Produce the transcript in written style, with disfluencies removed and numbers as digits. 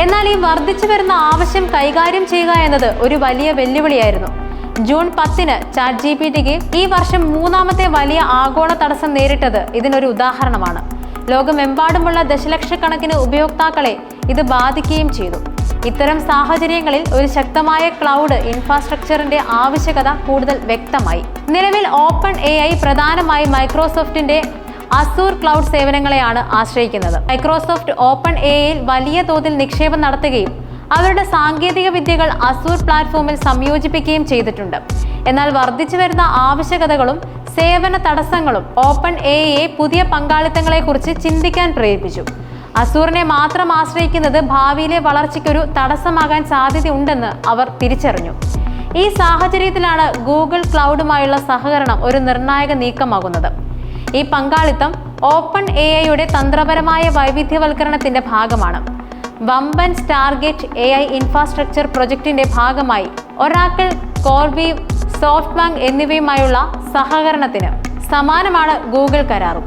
എന്നാൽ ഈ വർദ്ധിച്ചു വരുന്ന ആവശ്യം കൈകാര്യം ചെയ്യുക എന്നത് ഒരു വലിയ വെല്ലുവിളിയായിരുന്നു. ജൂൺ 10-ന് ChatGPTക്ക് ഈ വർഷം 3ാമത്തെ വലിയ ആഗോള തടസ്സം നേരിട്ടത് ഇതിനൊരു ഉദാഹരണമാണ്. ലോകമെമ്പാടുമുള്ള ദശലക്ഷക്കണക്കിന് ഉപയോക്താക്കളെ ഇത് ബാധിക്കുകയും ചെയ്തു. ഇത്തരം സാഹചര്യങ്ങളിൽ ഒരു ശക്തമായ ക്ലൗഡ് ഇൻഫ്രാസ്ട്രക്ചറിന്റെ ആവശ്യകത കൂടുതൽ വ്യക്തമായി. നിലവിൽ OpenAI പ്രധാനമായും മൈക്രോസോഫ്റ്റിന്റെ അസൂർ ക്ലൗഡ് സേവനങ്ങളെയാണ് ആശ്രയിക്കുന്നത്. മൈക്രോസോഫ്റ്റ് OpenAIയിൽ വലിയ തോതിൽ നിക്ഷേപം നടത്തുകയും അവരുടെ സാങ്കേതിക വിദ്യകൾ അസൂർ പ്ലാറ്റ്ഫോമിൽ സംയോജിപ്പിക്കുകയും ചെയ്തിട്ടുണ്ട്. എന്നാൽ വർദ്ധിച്ചു വരുന്ന ആവശ്യകതകളും സേവന തടസ്സങ്ങളും OpenAIയെ പുതിയ പങ്കാളിത്തങ്ങളെക്കുറിച്ച് ചിന്തിക്കാൻ പ്രേരിപ്പിച്ചു. അസൂറിനെ മാത്രം ആശ്രയിക്കുന്നത് ഭാവിയിലെ വളർച്ചയ്ക്കൊരു തടസ്സമാകാൻ സാധ്യതയുണ്ടെന്ന് അവർ തിരിച്ചറിഞ്ഞു. ഈ സാഹചര്യത്തിലാണ് ഗൂഗിൾ ക്ലൗഡുമായുള്ള സഹകരണം ഒരു നിർണായക നീക്കമാകുന്നത്. ഈ പങ്കാളിത്തം OpenAIയുടെ തന്ത്രപരമായ വൈവിധ്യവൽക്കരണത്തിന്റെ ഭാഗമാണ്. വമ്പൻ സ്റ്റാർഗേറ്റ് AI ഇൻഫ്രാസ്ട്രക്ചർ പ്രൊജക്ടിന്റെ ഭാഗമായി ഒറാക്കിൾ, കോർവീവ്, സോഫ്റ്റ്ബാങ്ക് എന്നിവയുമായുള്ള സഹകരണത്തിന് സമാനമാണ് ഗൂഗിൾ കരാറും.